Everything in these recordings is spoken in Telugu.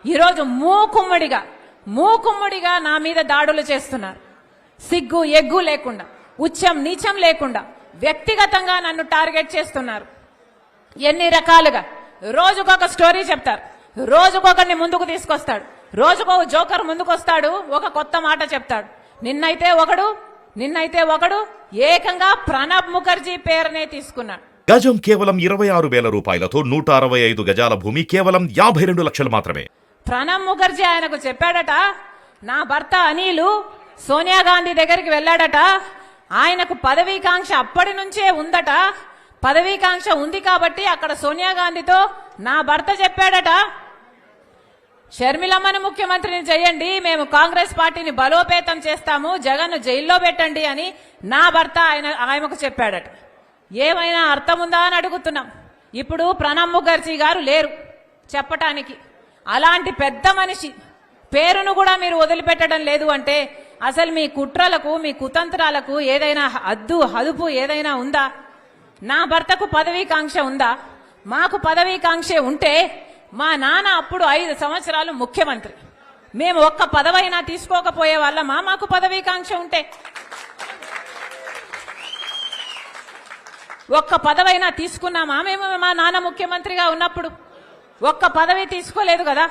ఈరోజు మూకుమ్మడిగా నా మీద దాడులు చేస్తున్నారు. సిగ్గు ఎగ్గు లేకుండా, ఉచ్చం నీచం లేకుండా వ్యక్తిగతంగా నన్ను టార్గెట్ చేస్తున్నారు. ఎన్ని రకాలుగా రోజుకొక స్టోరీ చెప్తారు, రోజుకొకరిని ముందుకు తీసుకొస్తాడు, రోజుకొక జోకర్ ముందుకు వస్తాడు, ఒక కొత్త మాట చెప్తాడు. నిన్నైతే ఒకడు ఏకంగా ప్రణబ్ ముఖర్జీ పేరునే తీసుకున్నాడు. గజం కేవలం 26,000 రూపాయలతో 165 గజాల భూమి కేవలం 52 లక్షలు మాత్రమే. ప్రణబ్ ముఖర్జీ ఆయనకు చెప్పాడట, నా భర్త అనిలు సోనియా గాంధీ దగ్గరికి వెళ్ళాడట, ఆయనకు పదవీకాంక్ష అప్పటి నుంచే ఉందట, పదవీకాంక్ష ఉంది కాబట్టి అక్కడ సోనియా గాంధీతో నా భర్త చెప్పాడట, షర్మిలమ్మను ముఖ్యమంత్రిని చేయండి, మేము కాంగ్రెస్ పార్టీని బలోపేతం చేస్తాము, జగన్ను జైల్లో పెట్టండి అని నా భర్త ఆయనకు చెప్పాడట. ఏమైనా అర్థం ఉందా అని అడుగుతున్నాం. ఇప్పుడు ప్రణబ్ ముఖర్జీ గారు లేరు చెప్పటానికి. అలాంటి పెద్ద మనిషి పేరును కూడా మీరు వదిలిపెట్టడం లేదు అంటే అసలు మీ కుట్రలకు, మీ కుతంత్రాలకు ఏదైనా హదుపు ఏదైనా ఉందా? నా భర్తకు పదవీకాంక్ష ఉందా? మాకు పదవీకాంక్ష ఉంటే మా నాన్న అప్పుడు 5 సంవత్సరాలు ముఖ్యమంత్రి, మేము ఒక్క పదవైనా తీసుకోకపోయే వాళ్ళమా? మాకు పదవీకాంక్ష ఉంటే ఒక్క పదవైనా తీసుకున్నామా మేము? మా నాన్న ముఖ్యమంత్రిగా ఉన్నప్పుడు ఒక్క పదవి తీసుకోలేదు కదా.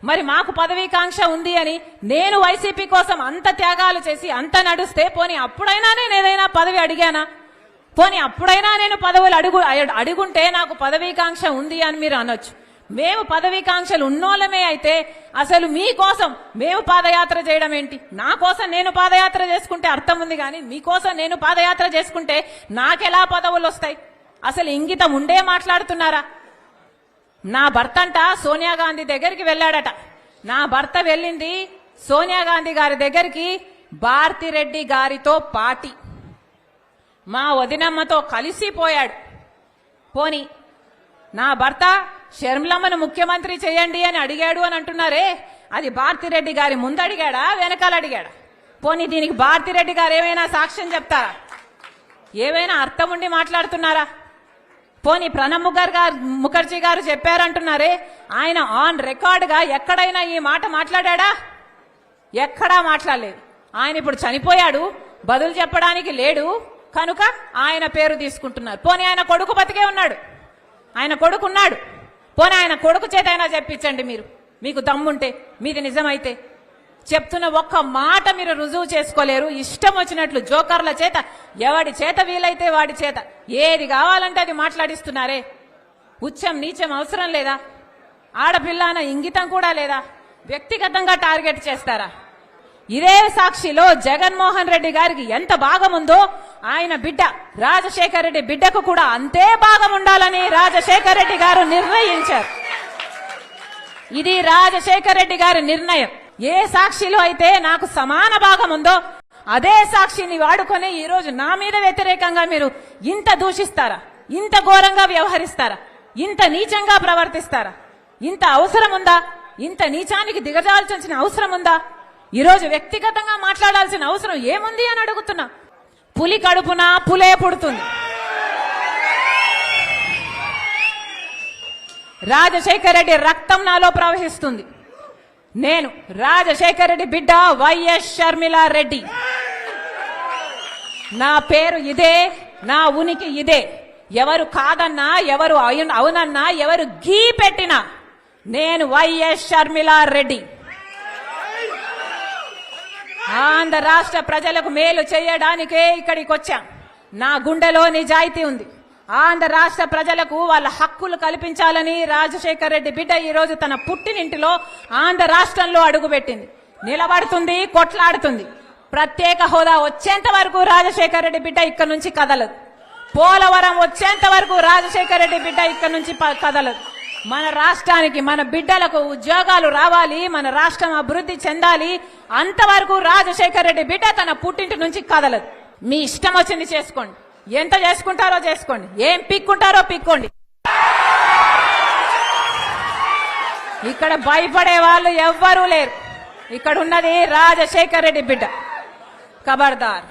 మరి మాకు పదవీకాంక్ష ఉంది అని నేను వైసీపీ కోసం అంత త్యాగాలు చేసి అంత నడుస్తే పోనీ అప్పుడైనా నేను ఏదైనా పదవి అడిగానా? పోనీ అప్పుడైనా నేను పదవులు అడుగుంటే నాకు పదవీకాంక్ష ఉంది అని మీరు అనొచ్చు. మేము పదవీకాంక్షలు ఉన్నోళ్ళమే అయితే అసలు మీకోసం మేము పాదయాత్ర చేయడం ఏంటి? నా కోసం నేను పాదయాత్ర చేసుకుంటే అర్థం ఉంది, కానీ మీకోసం నేను పాదయాత్ర చేసుకుంటే నాకెలా పదవులు వస్తాయి? అసలు ఇంగితం ఉండే మాట్లాడుతున్నారా? నా భర్త అంట సోనియా గాంధీ దగ్గరికి వెళ్ళాడట. నా భర్త వెళ్ళింది సోనియా గాంధీ గారి దగ్గరికి భారతిరెడ్డి గారితో పార్టీ మా వదినమ్మతో కలిసిపోయాడు. పోని నా భర్త షర్మిలమ్మను ముఖ్యమంత్రి చేయండి అని అడిగాడు అని అంటున్నారే, అది భారతిరెడ్డి గారి ముందు అడిగాడా వెనకాల అడిగాడా? పోనీ దీనికి భారతిరెడ్డి గారు ఏమైనా సాక్ష్యం చెప్తారా? ఏమైనా అర్థం ఉండి మాట్లాడుతున్నారా? పోనీ ప్రణబ్ ముఖర్జీ గారు చెప్పారంటున్నారే, ఆయన ఆన్ రికార్డుగా ఎక్కడైనా ఈ మాట మాట్లాడా? ఎక్కడా మాట్లాడలేదు. ఆయన ఇప్పుడు చనిపోయాడు, బదులు చెప్పడానికి లేడు కనుక ఆయన పేరు తీసుకుంటున్నారు. పోనీ ఆయన కొడుకు బతికే ఉన్నాడు, ఆయన కొడుకున్నాడు, పోనీ ఆయన కొడుకు చేత అయినా చెప్పించండి మీరు, మీకు దమ్ముంటే, మీది నిజమైతే. చెప్తున్న ఒక్క మాట మీరు రుజువు చేసుకోలేరు. ఇష్టం వచ్చినట్లు జోకర్ల చేత, ఎవడి చేత వీలైతే వాడి చేత ఏది కావాలంటే అది మాట్లాడిస్తున్నారే. ఉచ్చం నీచం అవసరం లేదా? ఆడపిల్ల అన్న ఇంగితం కూడా లేదా? వ్యక్తిగతంగా టార్గెట్ చేస్తారా? ఇదే సాక్షిలో జగన్మోహన్ రెడ్డి గారికి ఎంత భాగం ఉందో ఆయన బిడ్డ రాజశేఖర రెడ్డి బిడ్డకు కూడా అంతే భాగం ఉండాలని రాజశేఖర రెడ్డి గారు నిర్ణయించారు. ఇది రాజశేఖర రెడ్డి గారి నిర్ణయం. ఏ సాక్షిలో అయితే నాకు సమాన భాగం ఉందో అదే సాక్షిని వాడుకొని ఈ రోజు నా మీద వ్యతిరేకంగా మీరు ఇంత దూషిస్తారా? ఇంత ఘోరంగా వ్యవహరిస్తారా? ఇంత నీచంగా ప్రవర్తిస్తారా? ఇంత అవసరం ఉందా? ఇంత నీచానికి దిగజాల్చాల్సిన అవసరం ఉందా? ఈరోజు వ్యక్తిగతంగా మాట్లాడాల్సిన అవసరం ఏముంది అని అడుగుతున్నా. పులి కడుపున పులే పుడుతుంది. రాజశేఖర రెడ్డి రక్తం నాలో ప్రవహిస్తుంది. నేను రాజశేఖర రెడ్డి బిడ్డ వైఎస్ షర్మిలా రెడ్డి. నా పేరు ఇదే, నా ఉనికి ఇదే. ఎవరు కాదన్నా, ఎవరు అవునన్నా, ఎవరు గీ పెట్టినా నేను వైఎస్ షర్మిలా రెడ్డి. ఆంధ్ర రాష్ట్ర ప్రజలకు మేలు చేయడానికే ఇక్కడికి వచ్చాం. నా గుండెలో నిజాయితీ ఉంది. ఆంధ్ర రాష్ట్ర ప్రజలకు వాళ్ళ హక్కులు కల్పించాలని రాజశేఖర రెడ్డి బిడ్డ ఈ రోజు తన పుట్టినింటిలో ఆంధ్ర రాష్ట్రంలో అడుగుపెట్టింది. నిలబడుతుంది, కొట్లాడుతుంది. ప్రత్యేక హోదా వచ్చేంత వరకు రాజశేఖర రెడ్డి బిడ్డ ఇక్కడ నుంచి కదలదు. పోలవరం వచ్చేంత వరకు రాజశేఖర రెడ్డి బిడ్డ ఇక్కడ నుంచి కదలదు. మన రాష్ట్రానికి, మన బిడ్డలకు ఉద్యోగాలు రావాలి, మన రాష్ట్రం అభివృద్ధి చెందాలి, అంతవరకు రాజశేఖర రెడ్డి బిడ్డ తన పుట్టింటి నుంచి కదలదు. మీ ఇష్టం వచ్చింది చేసుకోండి, ఎంత చేసుకుంటారో చేసుకోండి, ఏం పిక్కుంటారో పిక్కోండి. ఇక్కడ భయపడే వాళ్ళు ఎవ్వరూ లేరు. ఇక్కడ ఉన్నది రాజశేఖర రెడ్డి బిడ్డ. ఖబర్దార్.